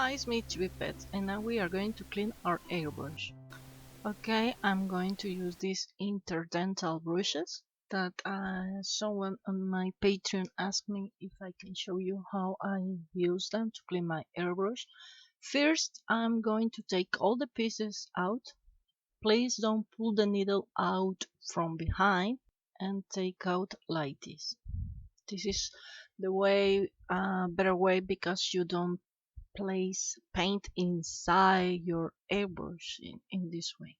Hi, it's me, Chibi Pets, and now we are going to clean our airbrush. Okay, I'm going to use these interdental brushes that someone on my Patreon asked me if I can show you how I use them to clean my airbrush. First, I'm going to take all the pieces out. Please don't pull the needle out from behind and take out like this. This is the way, better way, because you don't place paint inside your airbrush in this way,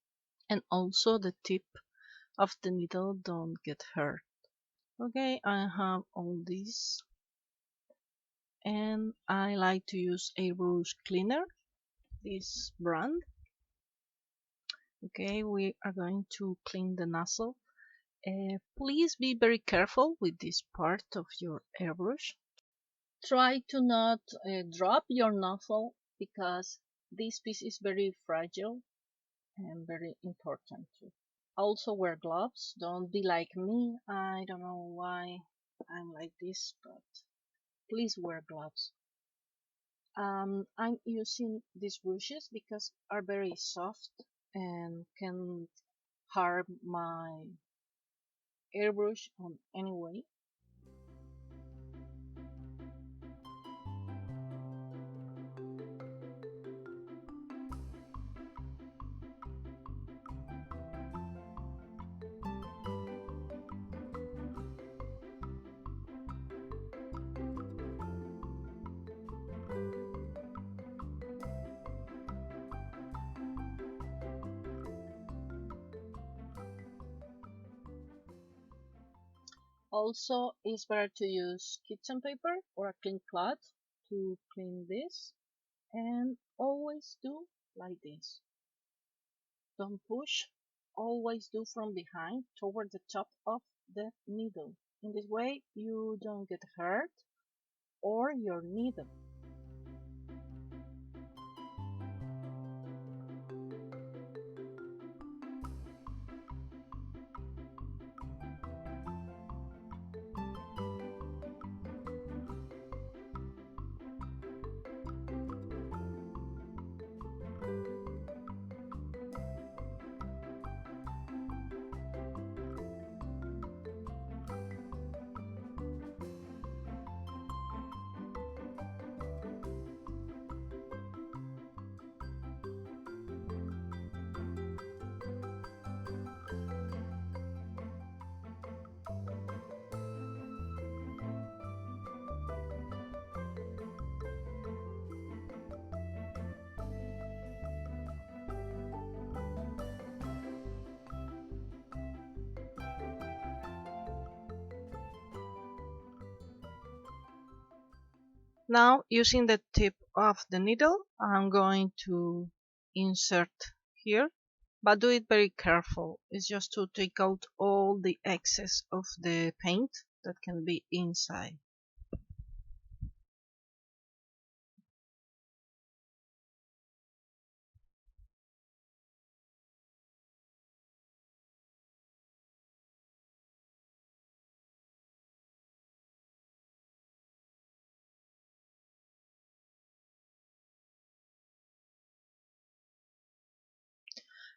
and also the tip of the needle don't get hurt. Okay, I have all this, and I like to use Airbrush cleaner, this brand. Okay, we are going to clean the nozzle. Please be very careful with this part of your airbrush. Try to not drop your nozzle, because this piece is very fragile and very important too. Also wear gloves. Don't be like me. I don't know why I'm like this, but please wear gloves. I'm using these brushes because are very soft and can harm my airbrush on any way. Also, it's better to use kitchen paper or a clean cloth to clean this, and always do like this. Don't push, always do from behind toward the top of the needle. In this way you don't get hurt or your needle. Now, using the tip of the needle, I'm going to insert here, but do it very careful. It's just to take out all the excess of the paint that can be inside.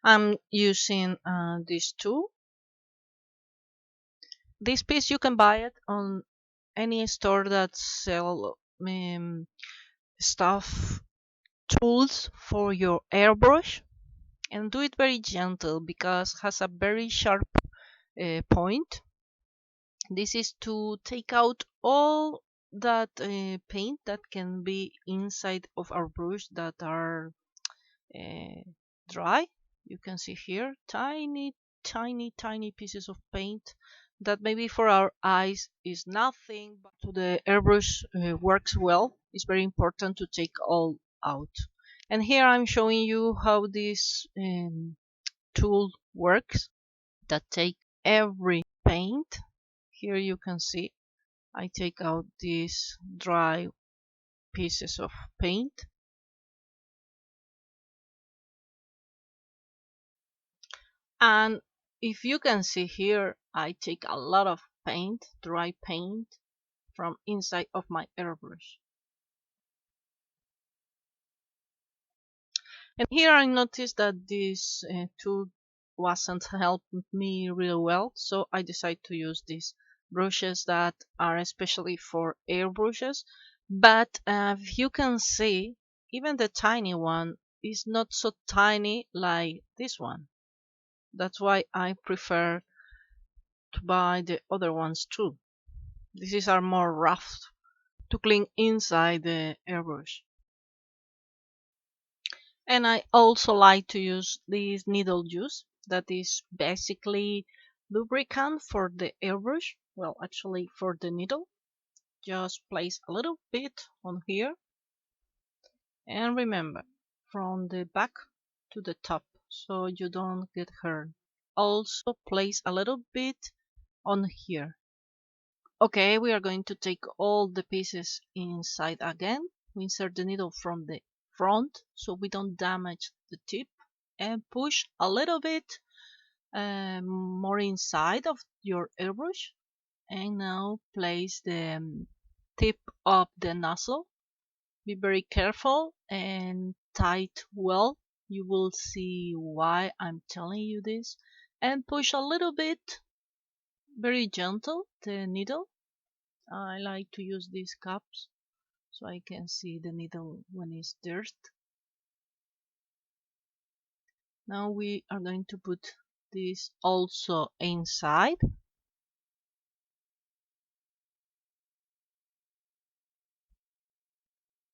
I'm using this tool. This piece you can buy it on any store that sell stuff, tools for your airbrush, and do it very gentle because it has a very sharp point. This is to take out all that paint that can be inside of our brush that are uh, dry. You can see here tiny pieces of paint that maybe for our eyes is nothing, but to the airbrush works well. It's very important to take all out. And here I'm showing you how this tool works, that take every paint. Here you can see I take out these dry pieces of paint, and if you can see here, I take a lot of paint, dry paint, from inside of my airbrush. And here I noticed that this tool wasn't helping me real well, so I decided to use these brushes that are especially for airbrushes. But if you can see, even the tiny one is not so tiny like this one. That's why I prefer to buy the other ones too. These are more rough to clean inside the airbrush. And I also like to use this needle juice that is basically lubricant for the airbrush. Well, actually for the needle. Just place a little bit on here and remember from the back to the top so you don't get hurt. Also place a little bit on here. Okay, we are going to take all the pieces inside again. We insert the needle from the front so we don't damage the tip and push a little bit more inside of your airbrush. And now place the tip of the nozzle. Be very careful and tight well. You will see why I'm telling you this. And push a little bit, very gentle, the needle. I like to use these cups so I can see the needle when it's dirt. Now we are going to put this also inside.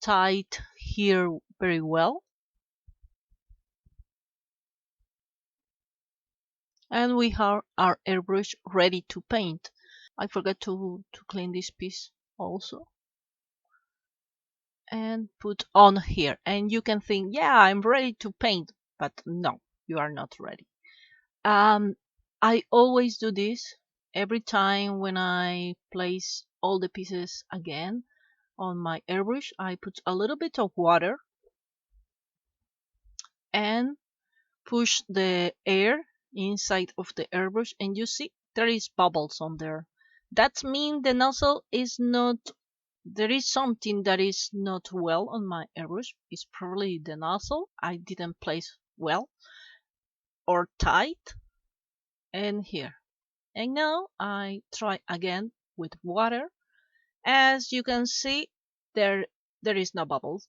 Tight here very well. And we have our airbrush ready to paint. I forgot to clean this piece also. And put on here. And you can think, yeah, I'm ready to paint. But no, you are not ready. I always do this every time when I place all the pieces again on my airbrush. I put a little bit of water and push the air inside of the airbrush, and you see there is bubbles on there. That means the nozzle is not, there is something that is not well on my airbrush. It's probably the nozzle I didn't place well or tight. And here. And now I try again with water. As you can see, there is no bubbles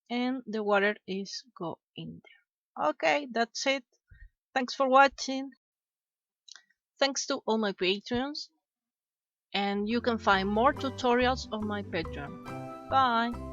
and the water is go in there. Okay, that's it. Thanks for watching. Thanks to all my patrons, and you can find more tutorials on my Patreon. Bye.